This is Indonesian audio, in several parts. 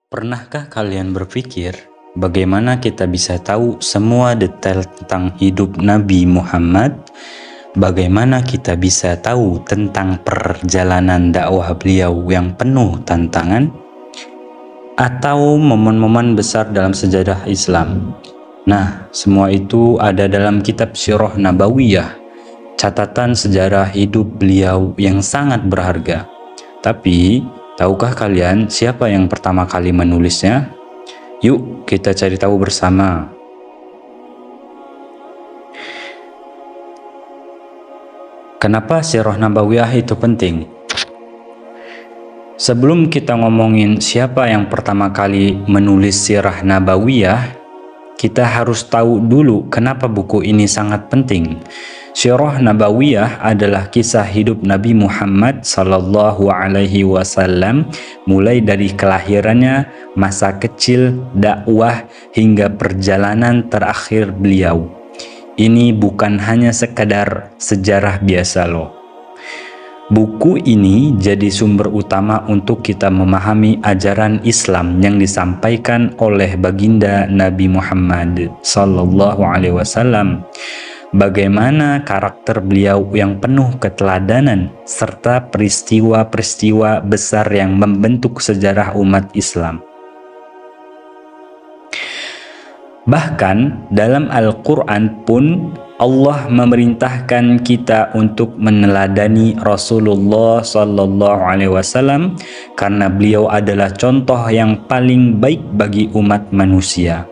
Pernahkah kalian berpikir bagaimana kita bisa tahu semua detail tentang hidup Nabi Muhammad? Bagaimana kita bisa tahu tentang perjalanan dakwah beliau yang penuh tantangan? Atau momen-momen besar dalam sejarah Islam? Nah, semua itu ada dalam kitab Sirah Nabawiyah, catatan sejarah hidup beliau yang sangat berharga. Tapi, tahukah kalian siapa yang pertama kali menulisnya? Yuk kita cari tahu bersama. Kenapa Sirah Nabawiyah itu penting? Sebelum kita ngomongin siapa yang pertama kali menulis Sirah Nabawiyah, kita harus tahu dulu kenapa buku ini sangat penting. Sirah Nabawiyah adalah kisah hidup Nabi Muhammad Sallallahu Alaihi Wasallam, mulai dari kelahirannya, masa kecil, dakwah, hingga perjalanan terakhir beliau. Ini bukan hanya sekedar sejarah biasa loh. Buku ini jadi sumber utama untuk kita memahami ajaran Islam yang disampaikan oleh baginda Nabi Muhammad Sallallahu Alaihi Wasallam. Bagaimana karakter beliau yang penuh keteladanan serta peristiwa-peristiwa besar yang membentuk sejarah umat Islam. Bahkan dalam Al-Quran pun Allah memerintahkan kita untuk meneladani Rasulullah Sallallahu Alaihi Wasallam karena beliau adalah contoh yang paling baik bagi umat manusia.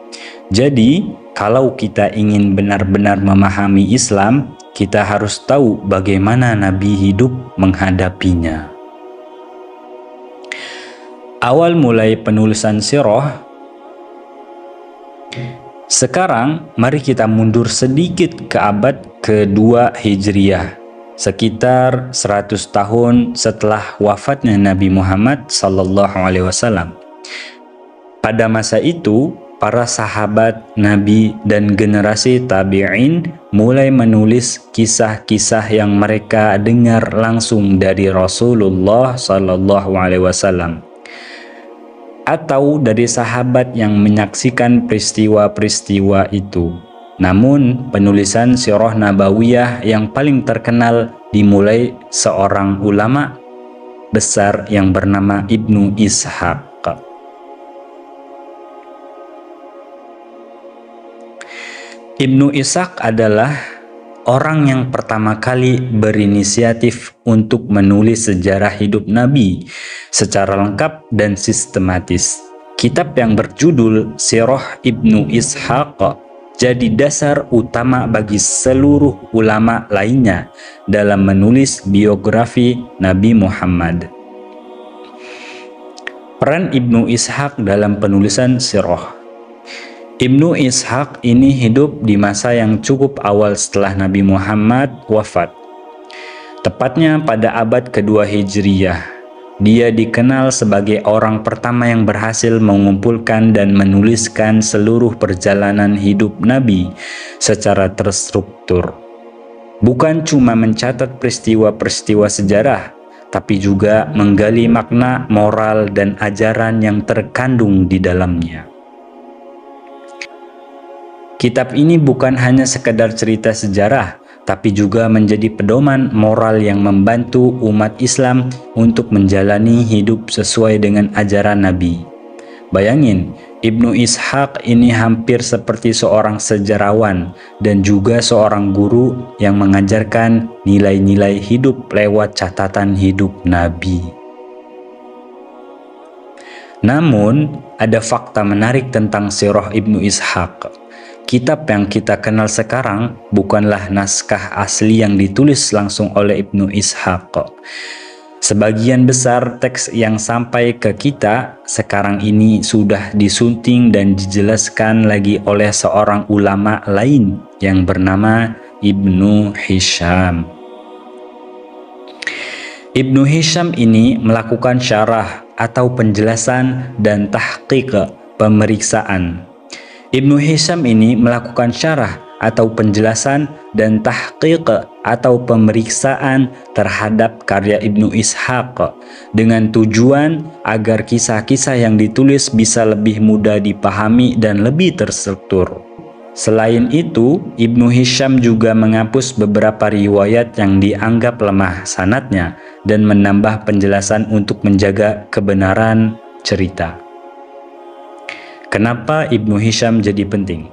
Jadi, kalau kita ingin benar-benar memahami Islam, kita harus tahu bagaimana Nabi hidup menghadapinya. Awal mulai penulisan sirah. Sekarang, mari kita mundur sedikit ke abad kedua Hijriah, sekitar 100 tahun setelah wafatnya Nabi Muhammad Sallallahu Alaihi Wasallam. Pada masa itu, para sahabat Nabi dan generasi tabi'in mulai menulis kisah-kisah yang mereka dengar langsung dari Rasulullah Sallallahu Alaihi Wasallam, atau dari sahabat yang menyaksikan peristiwa-peristiwa itu. Namun, penulisan Sirah Nabawiyah yang paling terkenal dimulai seorang ulama besar yang bernama Ibnu Ishaq. Ibnu Ishaq adalah orang yang pertama kali berinisiatif untuk menulis sejarah hidup Nabi secara lengkap dan sistematis. Kitab yang berjudul Sirah Ibnu Ishaq jadi dasar utama bagi seluruh ulama lainnya dalam menulis biografi Nabi Muhammad. Peran Ibnu Ishaq dalam penulisan sirah. Ibnu Ishaq ini hidup di masa yang cukup awal setelah Nabi Muhammad wafat, tepatnya pada abad kedua Hijriyah. Dia dikenal sebagai orang pertama yang berhasil mengumpulkan dan menuliskan seluruh perjalanan hidup Nabi secara terstruktur. Bukan cuma mencatat peristiwa-peristiwa sejarah, tapi juga menggali makna moral dan ajaran yang terkandung di dalamnya. Kitab ini bukan hanya sekedar cerita sejarah, tapi juga menjadi pedoman moral yang membantu umat Islam untuk menjalani hidup sesuai dengan ajaran Nabi. Bayangin, Ibnu Ishaq ini hampir seperti seorang sejarawan dan juga seorang guru yang mengajarkan nilai-nilai hidup lewat catatan hidup Nabi. Namun, ada fakta menarik tentang Sirah Ibnu Ishaq. Kitab yang kita kenal sekarang bukanlah naskah asli yang ditulis langsung oleh Ibnu Ishaq. Sebagian besar teks yang sampai ke kita sekarang ini sudah disunting dan dijelaskan lagi oleh seorang ulama lain yang bernama Ibnu Hisham. Ibnu Hisham ini melakukan syarah atau penjelasan dan tahqiq pemeriksaan. Ibnu Hisham ini melakukan syarah atau penjelasan dan tahqiq atau pemeriksaan terhadap karya Ibnu Ishaq dengan tujuan agar kisah-kisah yang ditulis bisa lebih mudah dipahami dan lebih terstruktur. Selain itu, Ibnu Hisham juga menghapus beberapa riwayat yang dianggap lemah sanadnya dan menambah penjelasan untuk menjaga kebenaran cerita. Kenapa Ibnu Hisham jadi penting?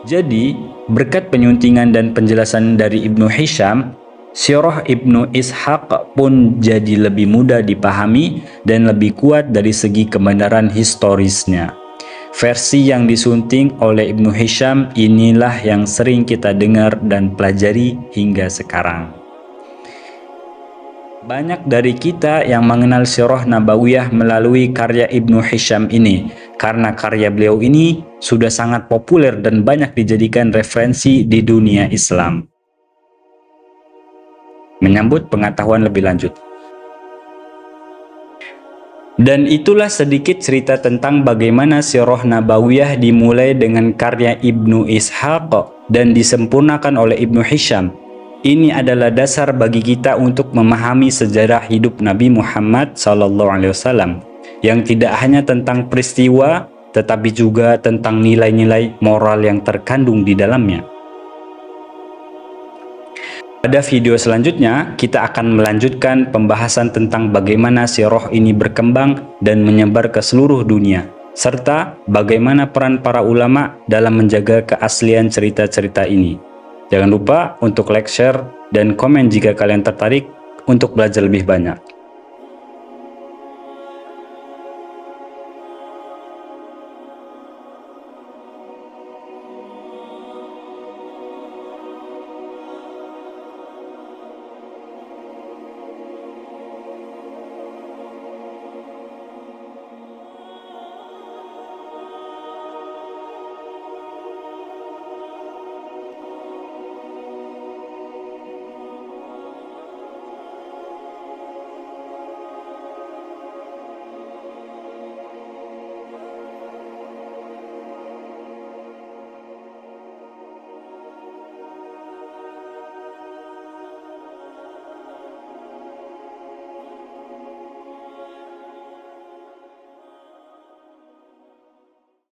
Jadi, berkat penyuntingan dan penjelasan dari Ibnu Hisham, Sirah Ibnu Ishaq pun jadi lebih mudah dipahami dan lebih kuat dari segi kebenaran historisnya. Versi yang disunting oleh Ibnu Hisham inilah yang sering kita dengar dan pelajari hingga sekarang. Banyak dari kita yang mengenal Sirah Nabawiyah melalui karya Ibnu Hisham ini, karena karya beliau ini sudah sangat populer dan banyak dijadikan referensi di dunia Islam. Menyambut pengetahuan lebih lanjut. Dan itulah sedikit cerita tentang bagaimana Sirah Nabawiyah dimulai dengan karya Ibnu Ishaq dan disempurnakan oleh Ibnu Hisham. Ini adalah dasar bagi kita untuk memahami sejarah hidup Nabi Muhammad SAW yang tidak hanya tentang peristiwa tetapi juga tentang nilai-nilai moral yang terkandung di dalamnya. Pada video selanjutnya, kita akan melanjutkan pembahasan tentang bagaimana sirah ini berkembang dan menyebar ke seluruh dunia, serta bagaimana peran para ulama dalam menjaga keaslian cerita-cerita ini. Jangan lupa untuk like, share, dan komen jika kalian tertarik untuk belajar lebih banyak.